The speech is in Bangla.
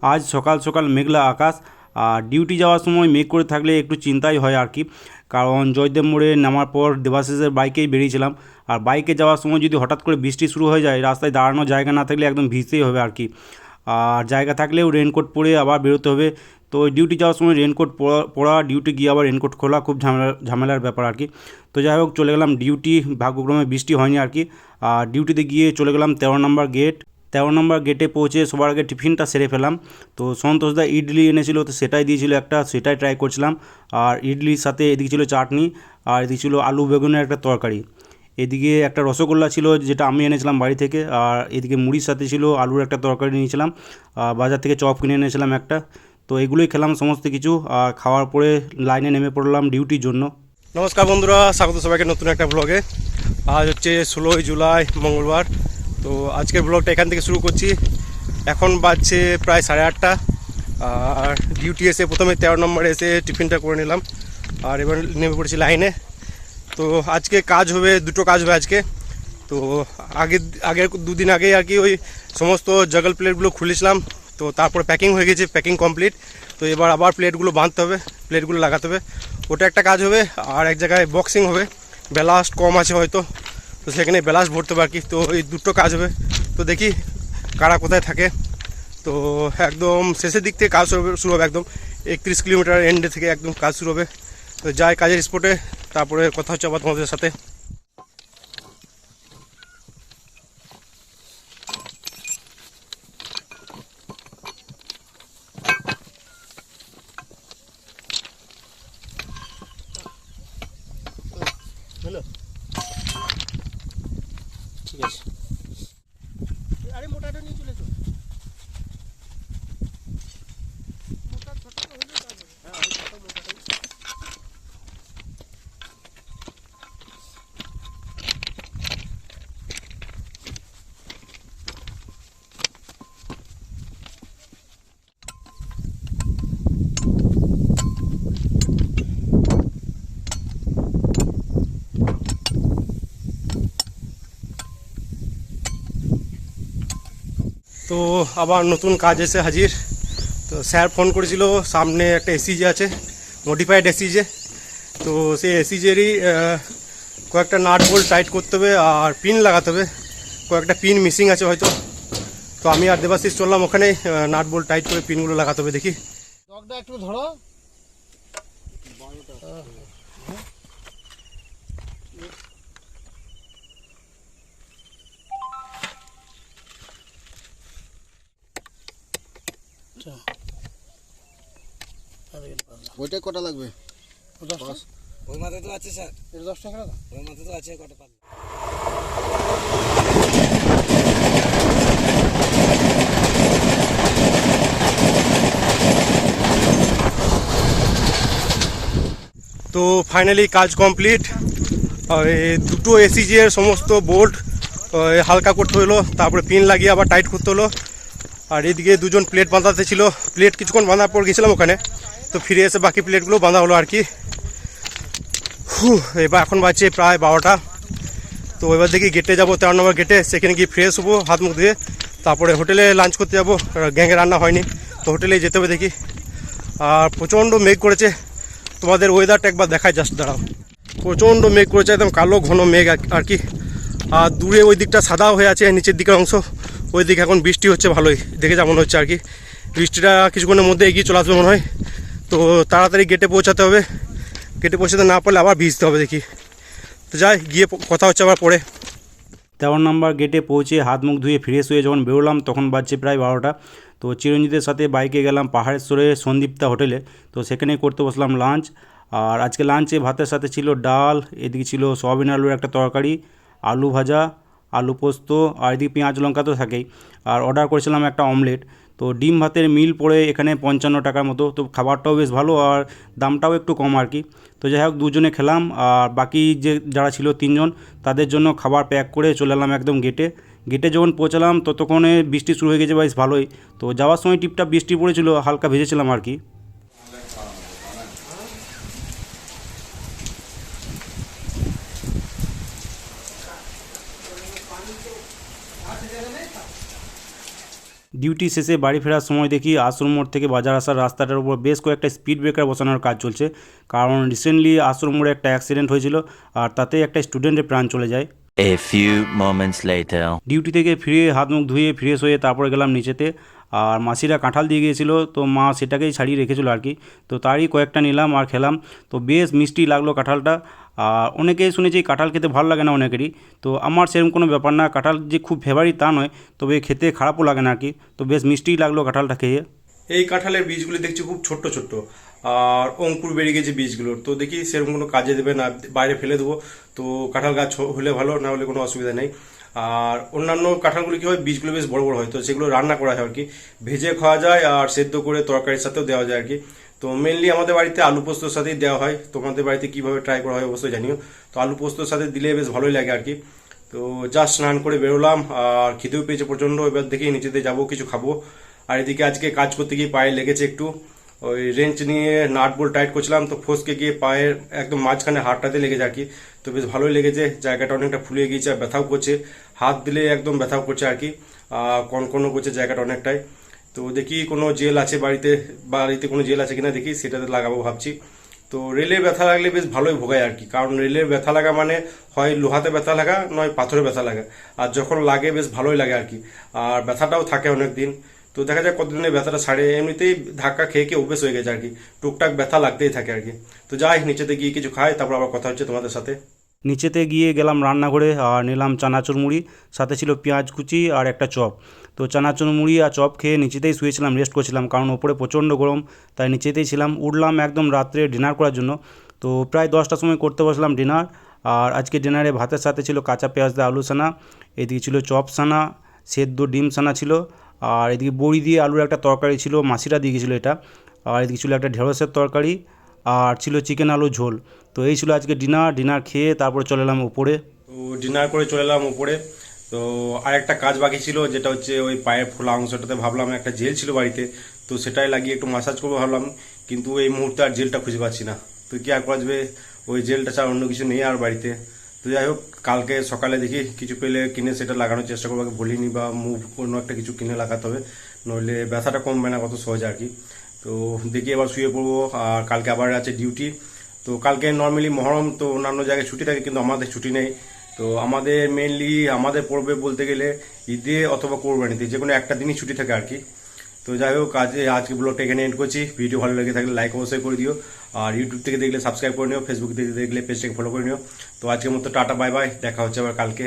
আজ সকাল সকাল মেঘলা আকাশ, আর ডিউটি যাওয়ার সময় মেঘ করে থাকলে একটু চিন্তাই হয় আর কি। কারণ জয়দেব মোড়ে নামার পর দেবাশিসের বাইকেই বেরিয়েছিলাম, আর বাইকে যাওয়ার সময় যদি হঠাৎ করে বৃষ্টি শুরু হয়ে যায়, রাস্তায় দাঁড়ানোর জায়গা না থাকলে একদম ভিজতেই হবে আর কি। আর জায়গা থাকলেও রেনকোট পরে আবার বেরোতে হবে। তো ওই ডিউটি যাওয়ার সময় রেনকোট পরা ডিউটি গিয়ে আবার রেনকোট খোলা খুব ঝামেলার ব্যাপার আর কি। তো যাই হোক, চলে গেলাম ডিউটি, ভাগ্যক্রমে বৃষ্টি হয়নি আর কি। আর ডিউটিতে গিয়ে চলে গেলাম 13 নম্বর গেট। 13 নম্বর গেটে পৌঁছে সবার আগে টিফিনটা সেরে ফেলাম। তো সন্তোষদা ইডলি এনেছিল, তো সেটাই দিয়েছিল একটা, সেটাই ট্রাই করছিলাম। আর ইডলির সাথে এদিকে ছিল চাটনি, আর এদিকে ছিল আলু বেগুনের একটা তরকারি। এদিকে একটা রসগোল্লা ছিল যেটা আমি এনেছিলাম বাড়ি থেকে, আর এদিকে মুড়ির সাথে ছিল আলুর একটা তরকারি নিয়েছিলাম। বাজার থেকে চপ কিনে এনেছিলাম একটা। তো এগুলোই খেলাম সমস্ত কিছু, আর খাওয়ার পরে লাইনে নেমে পড়লাম ডিউটির জন্য। নমস্কার বন্ধুরা, স্বাগত সবাইকে নতুন একটা ব্লগে। আজ হচ্ছে 16ই জুলাই, মঙ্গলবার। তো আজকের ব্লগটা এখান থেকে শুরু করছি। এখন বাজছে প্রায় 8:30। আর ডিউটি এসে প্রথমে 13 নম্বরে এসে টিফিনটা করে নিলাম, আর এবার নেমে পড়েছি লাইনে। তো আজকে কাজ হবে, দুটো কাজ হবে আজকে। তো আগের দুদিন আগেই আর কি ওই সমস্ত জাগল প্লেটগুলো খুলেছিলাম। তো তারপরে প্যাকিং হয়ে গেছে, প্যাকিং কমপ্লিট। তো এবার আবার প্লেটগুলো বাঁধতে হবে, প্লেটগুলো লাগাতে হবে, ওটা একটা কাজ হবে। আর এক জায়গায় বক্সিং হবে, ব্যালাস্ট কম আছে হয়তো, তো সেখানে ব্যালাস্ট ভরতে হবে আর কি। তো এই দুটো কাজ হবে। তো দেখি কারা কোথায় থাকে। তো একদম শেষের দিক থেকে কাজ শুরু হবে, একদম 31 কিলোমিটার এন্ডে থেকে একদম কাজ শুরু হবে। তো যাই কাজের স্পটে, তারপরে কথা হচ্ছে আবার তোমাদের সাথে। হ্যালো, ঠিক আছে। আরে মোটাটা নিয়ে চলে এসো। মোটা ছোটটা হলেও কাজ হবে। হ্যাঁ, আমি ছোট মোটাটাই। তো আবার নতুন কাজ এসে হাজির। তো স্যার ফোন করেছিল, সামনে একটা এসিজে আছে, মডিফাইড এসিজে। তো সেই এসিজেরই কয়েকটা নাট বোল্ট টাইট করতে হবে, আর পিন লাগাতে হবে। কয়েকটা পিন মিসিং আছে হয়তো। তো আমি আর দেবাশিস চললাম ওখানে, নাট বোল্ট টাইট করে পিনগুলো লাগাতে হবে। দেখি ডগটা একটু ধরো। ওইটা কটা লাগবে? ওই মাথায় তো আছে স্যার, এটা 10 টাকা দাদা। ওই মাথায় তো আছে কটা পাল। তো ফাইনালি কাজ কমপ্লিট। দুটো এসিজির সমস্ত বোল্ট হালকা করতে হলো, তারপরে পিন লাগিয়ে আবার টাইট করতে হলো। আর এদিকে দুজন প্লেট বাঁধাতে ছিল, প্লেট কিছুক্ষণ বাঁধার পর গেছিলাম ওখানে। তো ফিরে এসে বাকি প্লেটগুলো বাঁধা হলো আর কি। এবার এখন বাজছে প্রায় 12টা। তো এবার দেখি গেটে যাবো, 13 নম্বর গেটে, সেখানে গিয়ে ফ্রেশ হবো, হাত মুখ ধুয়ে। তারপরে হোটেলে লাঞ্চ করতে যাবো, গ্যাংয়ে রান্না হয়নি, তো হোটেলেই যেতে হবে দেখি। আর প্রচণ্ড মেঘ করেছে, তোমাদের ওয়েদারটা একবার দেখায়, জাস্ট দাঁড়াও। প্রচণ্ড মেঘ করেছে, একদম কালো ঘন মেঘ আর কি। আর দূরে ওই দিকটা সাদা হয়ে আছে, নিচের দিকের অংশ ওই দিকে এখন বৃষ্টি হচ্ছে, ভালোই দেখে যা মনে হচ্ছে আর কি। বৃষ্টিটা কিছুক্ষণের মধ্যে এগিয়ে চলে আসবে মনে হয়। তো তাড়াতাড়ি গেটে পৌঁছাতে হবে, গেটে পৌঁছাতে না পারলে আবার ভিজতে হবে দেখি। তো যাই, গিয়ে কথা হচ্ছে আবার পরে। 13 নম্বর গেটে পৌঁছে হাত মুখ ধুয়ে ফ্রেশ হয়ে যখন বেরোলাম, তখন বাজছে প্রায় 12টা। তো চিরঞ্জিতের সাথে বাইকে গেলাম পাহাড়েশ্বরে সন্দীপ্তা হোটেলে। তো সেখানে করতে বসলাম লাঞ্চ। আর আজকে লাঞ্চে ভাতের সাথে ছিল ডাল, এদিকে ছিল সয়াবিন আলুর একটা তরকারি, আলু ভাজা, আলু পোস্ত, আর এদিকে পেঁয়াজ লঙ্কা তো থাকেই। আর অর্ডার করেছিলাম একটা অমলেট। তো ডিম ভাতের মিল পড়ে এখানে 55 টাকার মতো। তো খাবারটাও বেশ ভালো, আর দামটাও একটু কম আর কি। তো যাই হোক, দুজনে খেলাম, আর বাকি যারা ছিল 3জন, তাদের জন্য খাবার প্যাক করে চলে এলাম একদম গেটে। গেটে যখন পৌঁছালাম ততক্ষণে বৃষ্টি শুরু হয়ে গেছে বেশ ভালোই। তো যাওয়ার সময় টিপটাপ বৃষ্টি পড়েছিল, হালকা ভেজেছিলাম আর কি। ডিউটি শেষে বাড়ি ফেরার সময় দেখি আশ্রম মোড় থেকে বাজার আসার রাস্তাটার উপর বেশ কয়েকটা স্পিড ব্রেকার বসানোর কাজ চলছে, কারণ রিসেন্টলি আশ্রম মোড়ে একটা অ্যাক্সিডেন্ট হয়েছিল আর তাতে একটা স্টুডেন্টের প্রাণ চলে যায়। A few moments later. Duty থেকে ফিরে হাত মুখ ধুয়ে ফ্রেশ হয়ে তারপরে গেলাম নিচেতে, আর মাসিরা কাঁঠাল দিয়ে গিয়েছিলো, তো মা সেটাকেই ছাড়িয়ে রেখেছিলো আর কি, তো তারই কয়েকটা নিলাম আর খেলাম। তো বেশ মিষ্টি লাগলো কাঁঠালটা। আর অনেকেই শুনেছি কাঁঠাল খেতে ভালো লাগে না অনেকেরই, তো আমার সেরকম কোনো ব্যাপার না, কাঁঠাল যে খুব ফেভারিট তা নয়, তবে খেতে খারাপও লাগে না আর কি। তো বেশ মিষ্টিই লাগলো কাঁঠালটা খেয়ে। এই কাঁঠালের বীজগুলি দেখছি খুব ছোট্ট ছোট্ট, আর অঙ্কুর বেরিয়ে গেছে বীজগুলোর, তো দেখি সেরকম কোনো কাজে দেবে না, বাইরে ফেলে দেবো। তো কাঁঠাল গাছ হলে ভালো, না হলে কোনো অসুবিধা নেই। আর অন্যান্য কাঁঠালগুলি কী হয়, বীজগুলো বেশ বড় বড় হয়, তো সেগুলো রান্না করা হয় আর কি, ভেজে খাওয়া যায় আর সেদ্ধ করে তরকারির সাথেও দেওয়া যায় আর কি। তো মেনলি আমাদের বাড়িতে আলু পোস্তর সাথেই দেওয়া হয়, তোমাদের বাড়িতে কীভাবে ট্রাই করা হয় অবশ্যই জানিও। তো আলু পোস্তর সাথে দিলে বেশ ভালোই লাগে আর কি। তো জাস্ট স্নান করে বেরোলাম, আর খিদেও পেয়েছে প্রচণ্ড, এবার দেখি নিচেতে যাবো কিছু খাবো। আর এদিকে আজকে কাজ করতে গিয়ে পায়ে লেগেছে একটু, ওই রেঞ্চ নিয়ে নাট বোল্ট টাইট করছিলাম, তো ফসকে গিয়ে পায়ের একদম মাঝখানে হাড়টাতে লেগেছে আর কি। তো বেশ ভালোই লেগেছে, জায়গাটা অনেকটা ফুলে গিয়েছে আর ব্যথাও করছে, হাত দিলে একদম ব্যথাও করছে আর কি, কনকনও করছে জায়গাটা অনেকটাই। তো দেখি কোনো জেল আছে বাড়িতে কোনো জেল আছে কিনা দেখি, সেটাতে লাগাবো ভাবছি। তো রেলে ব্যথা লাগলে বেশ ভালোই ভোগায় আর কি, কারণ রেলের ব্যথা লাগা মানে হয় লোহাতে ব্যথা লাগা, নয় পাথরে ব্যথা লাগা, আর যখন লাগে বেশ ভালোই লাগে আর কি, আর ব্যথাটাও থাকে অনেক দিন। তো দেখা যায় কতদিনের ব্যথাটা ছাড়ে, এমনিতেই ধাক্কা খেয়ে খেয়ে অভ্যেস হয়ে গেছে আর কি, টুকটাক ব্যথা লাগতেই থাকে আর কি। তো যাই নিচেতে গিয়ে কিছু খাই, তারপর আবার কথা হচ্ছে তোমাদের সাথে। নিচেতে গিয়ে গেলাম রান্নাঘরে আর নিলাম চানাচুর মুড়ি, সাথে ছিল পেঁয়াজ কুচি আর একটা চপ। তো চানাচুর মুড়ি আর চপ খেয়ে নিচেতেই শুয়েছিলাম, রেস্ট করছিলাম, কারণ ওপরে প্রচণ্ড গরম, তাই নিচেতেই ছিলাম। উঠলাম একদম রাত্রে ডিনার করার জন্য, তো প্রায় 10টার সময় করতে বসলাম ডিনার। আর আজকে ডিনারে ভাতের সাথে ছিল কাঁচা পেঁয়াজ দিয়ে আলু সানা, এদিকে ছিল চপ সানা, সেদ্ধ ডিম সানা ছিল, আর এদিকে বড়ি দিয়ে আলুর একটা তরকারি ছিল, মাসিরা দিয়ে গেছিলো এটা, আর এদিকে ছিল একটা ঢেঁড়সের তরকারি, আর ছিল চিকেন আলু ঝোল। তো এই ছিল আজকে ডিনার খেয়ে তারপরে চলে এলাম উপরে। তো ডিনার করে চলে এলাম উপরে। তো আর একটা কাজ বাকি ছিল, যেটা হচ্ছে ওই পায়ের ফোলা অংশটাতে ভাবলাম একটা জেল ছিল বাড়িতে, তো সেটাই লাগিয়ে একটু মাসাজ করবো ভাবলাম, কিন্তু এই মুহূর্তে আর জেলটা খুঁজে পাচ্ছি না। তো কি আর করা যাবে, ওই জেলটা ছাড়া অন্য কিছু নেই আর বাড়িতে। তো যাই হোক, কালকে সকালে দেখি কিছু পেলে কিনে সেটা লাগানোর চেষ্টা করবো, আগে বলিনি, বা মুভ কোনো একটা কিছু কিনে লাগাতে হবে, নইলে ব্যথাটা কমবে না কত সহজে আর কি। তো দেখি এবার শুয়ে পড়বো, আর কালকে আবার আছে ডিউটি। তো কালকে নর্মালি মহরম, তো অন্যান্য জায়গায় ছুটি থাকে, কিন্তু আমাদের ছুটি নেই। তো আমাদের মেনলি আমাদের পড়বে বলতে গেলে ঈদে অথবা কোরবানিতে, যে কোনো একটা দিনই ছুটি থাকে আর কি। তো যাই হোক, আজকে ব্লগটা এখানে এন্ড করছি। ভিডিও ভালো লেগে থাকলে লাইক অবশ্যই করে দিও, আর ইউটিউব থেকে দেখলে সাবস্ক্রাইব করে নিও, ফেসবুক থেকে দেখলে পেজটাকে ফলো করে নিও। তো আজকের মতো টাটা বাই বাই, দেখা হচ্ছে আবার কালকে।